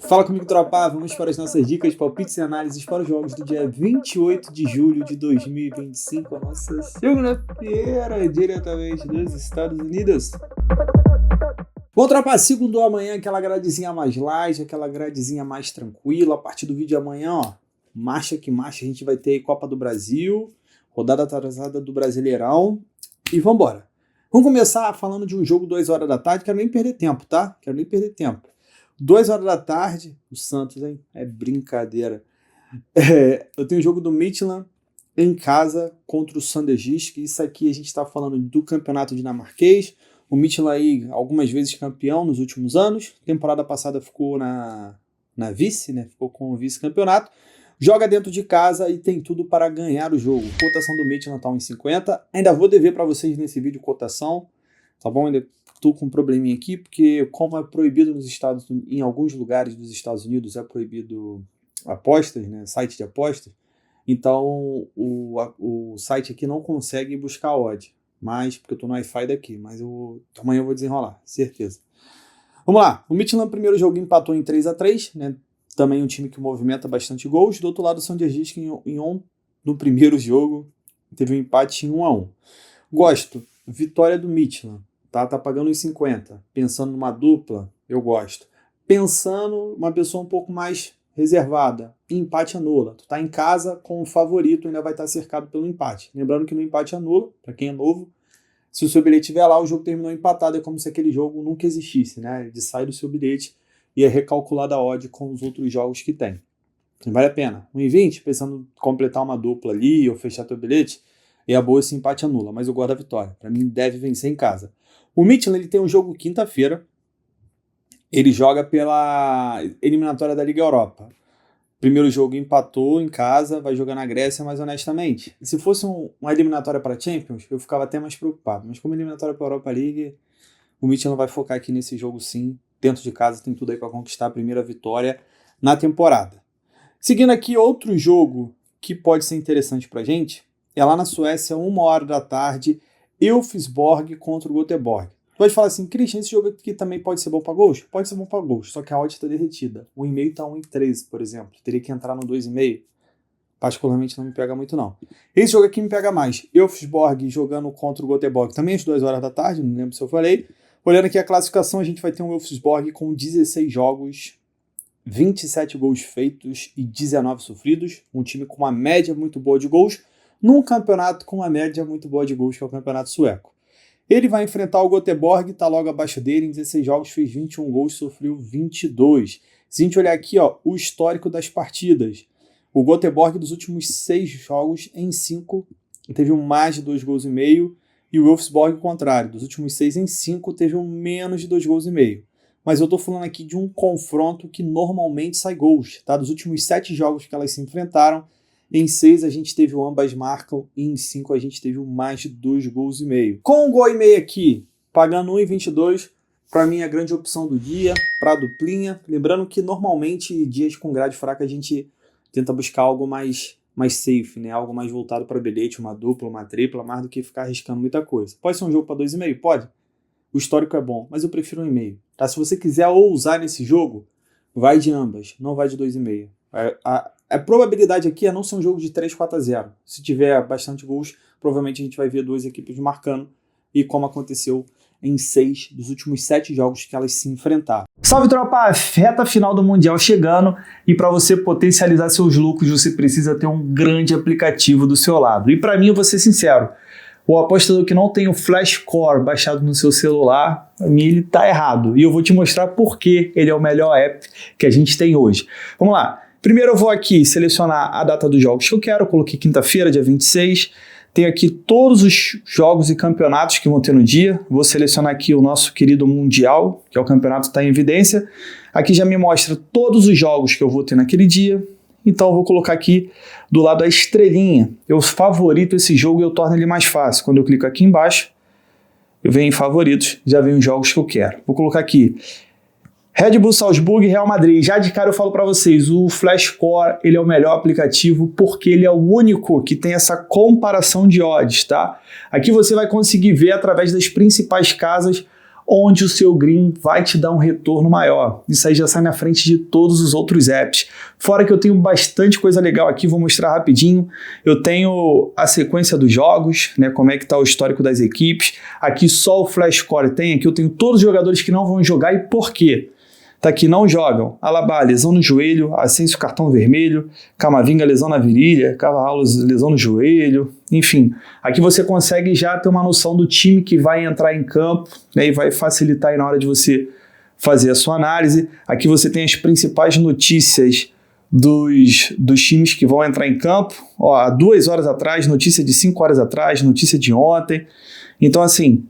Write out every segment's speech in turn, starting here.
Fala comigo, tropa. Vamos para as nossas dicas, palpites e análises para os jogos do dia 28 de julho de 2025, a nossa segunda-feira, diretamente dos Estados Unidos. Bom, tropa, segundo amanhã, aquela gradezinha mais light, aquela gradezinha mais tranquila. A partir do vídeo de amanhã, ó, marcha que marcha, a gente vai ter aí Copa do Brasil, rodada atrasada do Brasileirão e vambora. Vamos começar falando de um jogo 2 horas da tarde, quero nem perder tempo, tá? 2 horas da tarde, o Santos, hein? É brincadeira. Eu tenho o jogo do Midtjylland em casa contra o Sanderjysk. Isso aqui a gente está falando do campeonato dinamarquês. O Midtjylland aí, algumas vezes campeão nos últimos anos. Temporada passada ficou na vice, né? Ficou com o vice-campeonato. Joga dentro de casa e tem tudo para ganhar o jogo. Cotação do Midtjylland tá 1,50. Ainda vou dever para vocês nesse vídeo cotação, tá bom? Ainda estou com um probleminha aqui, porque como é proibido em alguns lugares dos Estados Unidos, é proibido apostas, né? Site de apostas. Então o site aqui não consegue buscar odd. Mas, porque eu estou no Wi-Fi daqui, mas amanhã eu vou desenrolar, certeza. Vamos lá, o Midtjylland primeiro jogo empatou em 3-3, né? Também um time que movimenta bastante gols. Do outro lado, o Sanderjysk no primeiro jogo teve um empate em 1-1. Gosto, vitória do Midtjylland, tá pagando uns 50. Pensando numa dupla, eu gosto. Pensando uma pessoa um pouco mais reservada, empate anula. Tu tá em casa com o favorito, ainda vai estar cercado pelo empate. Lembrando que no empate anula, para quem é novo, se o seu bilhete estiver lá, o jogo terminou empatado, é como se aquele jogo nunca existisse, né? Ele sai do seu bilhete e é recalculada a odd com os outros jogos que tem. Vale a pena. 1,20, pensando em completar uma dupla ali ou fechar teu bilhete, é a boa esse empate anula, mas eu gosto da vitória. Para mim, deve vencer em casa. O Midtjylland ele tem um jogo quinta-feira. Ele joga pela eliminatória da Liga Europa. Primeiro jogo empatou em casa, vai jogar na Grécia, mas honestamente, se fosse uma eliminatória para Champions, eu ficava até mais preocupado. Mas como eliminatória para a Europa League, o Midtjylland vai focar aqui nesse jogo sim. Dentro de casa tem tudo aí para conquistar a primeira vitória na temporada. Seguindo aqui, outro jogo que pode ser interessante para a gente é lá na Suécia, 1 hora da tarde, Elfsborg contra o Göteborg. Tu vai falar assim, Christian, esse jogo aqui também pode ser bom para gols? Pode ser bom para gols, só que a odd está derretida. O 1,5 está 1,13, por exemplo. Teria que entrar no 2,5. Particularmente não me pega muito, não. Esse jogo aqui me pega mais. Elfsborg jogando contra o Göteborg, também às 2 horas da tarde, não lembro se eu falei. Olhando aqui a classificação, a gente vai ter um Elfsborg com 16 jogos, 27 gols feitos e 19 sofridos. Um time com uma média muito boa de gols, num campeonato com uma média muito boa de gols, que é o campeonato sueco. Ele vai enfrentar o Göteborg, está logo abaixo dele, em 16 jogos fez 21 gols, sofreu 22. Se a gente olhar aqui, ó, o histórico das partidas, o Göteborg dos últimos 6 jogos, em 5, teve mais de 2 gols e meio, e o Elfsborg, ao contrário, dos últimos 6 em 5, teve menos de 2 gols e meio. Mas eu tô falando aqui de um confronto que normalmente sai gols, tá? Dos últimos 7 jogos que elas se enfrentaram, em 6 a gente teve o ambas marcam e em 5 a gente teve mais de 2 gols e meio. Com 1 gol e meio aqui, pagando 1,22, para mim é a grande opção do dia, para duplinha. Lembrando que normalmente dias com grade fraca a gente tenta buscar algo mais safe, né? Algo mais voltado para bilhete, uma dupla, uma tripla, mais do que ficar arriscando muita coisa. Pode ser um jogo para 2,5? Pode. O histórico é bom, mas eu prefiro 1,5. Tá? Se você quiser ousar nesse jogo, vai de ambas, não vai de 2,5. A probabilidade aqui é não ser um jogo de 3-4-0. Se tiver bastante gols, provavelmente a gente vai ver 2 equipes marcando, e como aconteceu em 6 dos últimos 7 jogos que elas se enfrentaram. Salve, tropa! Reta final do Mundial chegando, e para você potencializar seus lucros, você precisa ter um grande aplicativo do seu lado. E para mim, eu vou ser sincero, o apostador que não tem o Flashcore baixado no seu celular, para mim ele está errado. E eu vou te mostrar por que ele é o melhor app que a gente tem hoje. Vamos lá. Primeiro eu vou aqui selecionar a data dos jogos que eu quero. Eu coloquei quinta-feira, dia 26. Tem aqui todos os jogos e campeonatos que vão ter no dia. Vou selecionar aqui o nosso querido Mundial, que é o campeonato que está em evidência. Aqui já me mostra todos os jogos que eu vou ter naquele dia. Então eu vou colocar aqui do lado a estrelinha. Eu favorito esse jogo e eu torno ele mais fácil. Quando eu clico aqui embaixo, eu venho em favoritos, já vem os jogos que eu quero. Vou colocar aqui Red Bull Salzburg e Real Madrid. Já de cara eu falo para vocês, o Flashcore ele é o melhor aplicativo porque ele é o único que tem essa comparação de odds, tá? Aqui você vai conseguir ver através das principais casas onde o seu green vai te dar um retorno maior. Isso aí já sai na frente de todos os outros apps. Fora que eu tenho bastante coisa legal aqui, vou mostrar rapidinho. Eu tenho a sequência dos jogos, né, como é que está o histórico das equipes. Aqui só o Flash Score tem, aqui eu tenho todos os jogadores que não vão jogar e por quê. Tá aqui, não jogam. Alaba, lesão no joelho. Asensio, cartão vermelho. Camavinga, lesão na virilha. Carvalho, lesão no joelho. Enfim, aqui você consegue já ter uma noção do time que vai entrar em campo, né, e vai facilitar aí na hora de você fazer a sua análise. Aqui você tem as principais notícias dos times que vão entrar em campo. Ó, há 2 horas atrás, notícia de 5 horas atrás, notícia de ontem. Então, assim,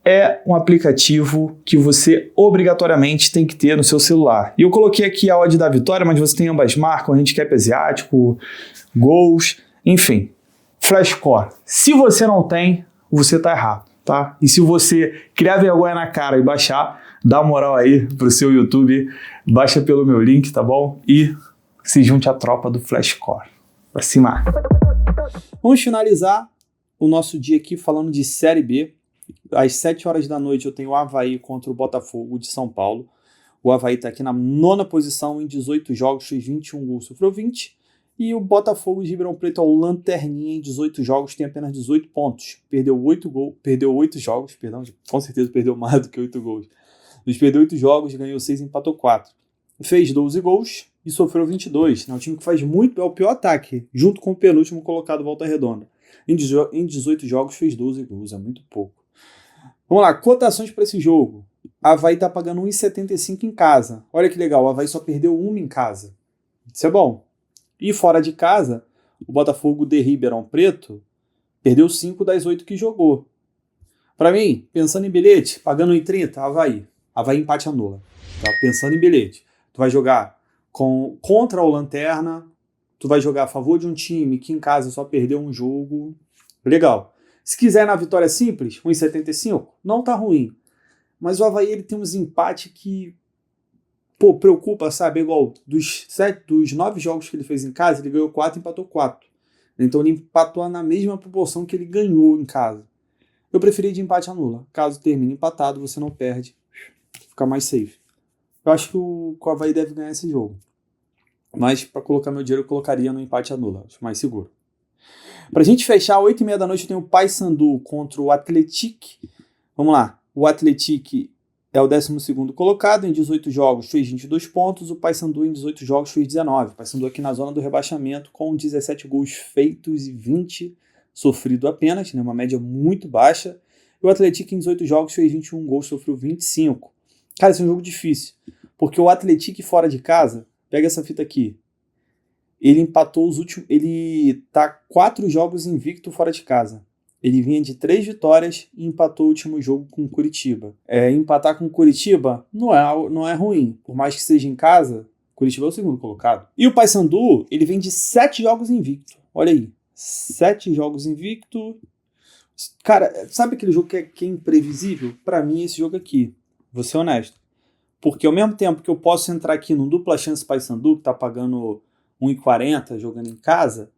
é um aplicativo que você obrigatoriamente tem que ter no seu celular. E eu coloquei aqui a odd da vitória, mas você tem ambas marcas, handicap asiático, gols, enfim. Flash Score. Se você não tem, você tá errado, tá? E se você criar vergonha na cara e baixar, dá moral aí pro seu YouTube, baixa pelo meu link, tá bom? E se junte à tropa do Flash Score. Pra cima. Vamos finalizar o nosso dia aqui falando de Série B. Às 7 horas da noite eu tenho o Avaí contra o Botafogo de São Paulo. O Avaí está aqui na 9ª posição em 18 jogos, fez 21 gols, sofreu 20. E o Botafogo de Ribeirão Preto é o lanterninha em 18 jogos, tem apenas 18 pontos. Perdeu 8 jogos, com certeza perdeu mais do que 8 gols. Mas perdeu 8 jogos, ganhou 6 e empatou 4. Fez 12 gols e sofreu 22. É um time que faz muito, é o pior ataque, junto com o penúltimo colocado Volta Redonda. Em 18 jogos fez 12 gols, é muito pouco. Vamos lá, cotações para esse jogo. A Avaí está pagando 1,75 em casa. Olha que legal, o Avaí só perdeu 1 em casa. Isso é bom. E fora de casa, o Botafogo de Ribeirão Preto perdeu 5 das 8 que jogou. Para mim, pensando em bilhete, pagando 1,30, Avaí. Avaí empate anula. Tá? Pensando em bilhete. Tu vai jogar contra o Lanterna, tu vai jogar a favor de um time que em casa só perdeu um jogo. Legal. Se quiser na vitória simples, 1,75, não tá ruim. Mas o Avaí ele tem uns empates que preocupa, sabe? Igual dos 9 jogos que ele fez em casa, ele ganhou 4 e empatou 4. Então ele empatou na mesma proporção que ele ganhou em casa. Eu preferi de empate anula. Caso termine empatado, você não perde. Fica mais safe. Eu acho que o Avaí deve ganhar esse jogo. Mas para colocar meu dinheiro, eu colocaria no empate anula. Acho mais seguro. Pra gente fechar, 8h30 da noite, eu tenho o Paysandu contra o Atlético. Vamos lá. O Atlético é o 12º colocado, em 18 jogos fez 22 pontos, o Paysandu em 18 jogos fez 19. O Paysandu aqui na zona do rebaixamento com 17 gols feitos e 20 sofrido apenas, né, uma média muito baixa. E o Atlético em 18 jogos fez 21 gols, sofreu 25. Cara, esse é um jogo difícil, porque o Atlético fora de casa, pega essa fita aqui, ele empatou ele tá 4 jogos invicto fora de casa. Ele vinha de 3 vitórias e empatou o último jogo com o Curitiba. Empatar com o Curitiba não é ruim. Por mais que seja em casa, Curitiba é o 2º colocado. E o Paysandu, ele vem de 7 jogos invicto. Olha aí. 7 jogos invicto. Cara, sabe aquele jogo que é imprevisível? Pra mim, esse jogo aqui. Vou ser honesto. Porque ao mesmo tempo que eu posso entrar aqui no dupla chance Paysandu, que tá pagando 1,40 jogando em casa,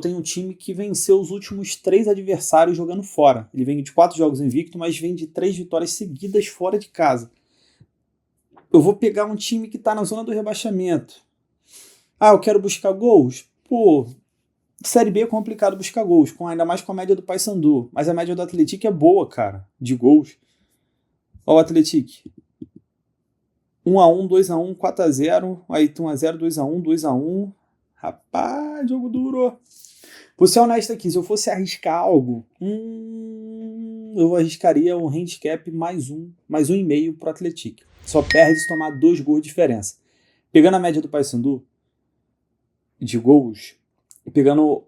tem um time que venceu os últimos 3 adversários jogando fora. Ele vem de 4 jogos invicto, mas vem de 3 vitórias seguidas fora de casa. Eu vou pegar um time que tá na zona do rebaixamento. Eu quero buscar gols? Série B é complicado buscar gols, ainda mais com a média do Paysandu. Mas a média do Atlético é boa, cara, de gols. Olha o Atlético. 1-1, 2-1, 4-0, aí 1-0, 2-1, 2-1. Rapaz, jogo duro. Vou ser honesto aqui, se eu fosse arriscar algo, eu arriscaria um handicap mais 1,5 pro Atlético. Só perde se tomar 2 gols de diferença. Pegando a média do Paysandu de gols, pegando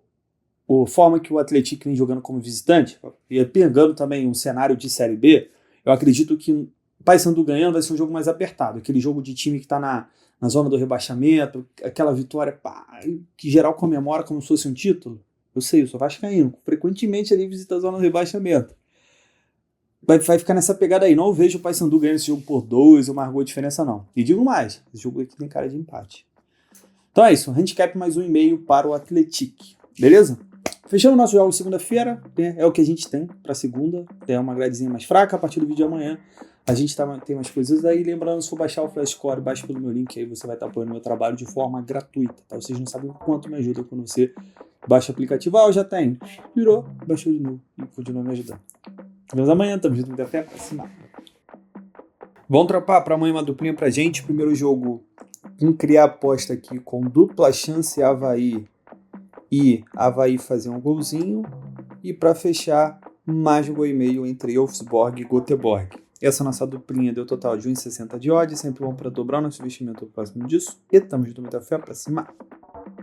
a forma que o Atlético vem jogando como visitante, e pegando também um cenário de Série B, eu acredito que o Paysandu ganhando vai ser um jogo mais apertado. Aquele jogo de time que está na zona do rebaixamento, aquela vitória que geral comemora como se fosse um título. Eu sei, eu sou vascaíno, frequentemente ali visita a zona do rebaixamento. Vai ficar nessa pegada aí. Não vejo o Paysandu ganhando esse jogo por 2 ou mais gol de diferença, não. E digo mais, esse jogo aqui tem cara de empate. Então é isso, handicap mais 1,5 para o Atlético. Beleza? Fechando o nosso jogo segunda-feira, é o que a gente tem para segunda. É uma gradezinha mais fraca. A partir do vídeo de amanhã, A gente tem umas coisas aí. Lembrando, se for baixar o Flashcore, baixa pelo meu link, aí você vai estar apoiando meu trabalho de forma gratuita, tá? Vocês não sabem o quanto me ajuda quando você baixa o aplicativo. Eu já tenho. Virou, baixou de novo e continua me ajudando. Vemos amanhã, tamo junto, muita fé pra cima. Vamos tropar pra amanhã uma duplinha pra gente. Primeiro jogo, criar aposta aqui com dupla chance Avaí e Avaí fazer um golzinho. E pra fechar, mais um gol e meio entre Elfsborg e Göteborg. Essa nossa duplinha deu total de 1,60 de odd. Sempre bom pra dobrar o nosso investimento próximo disso. E tamo junto, muita fé pra cima.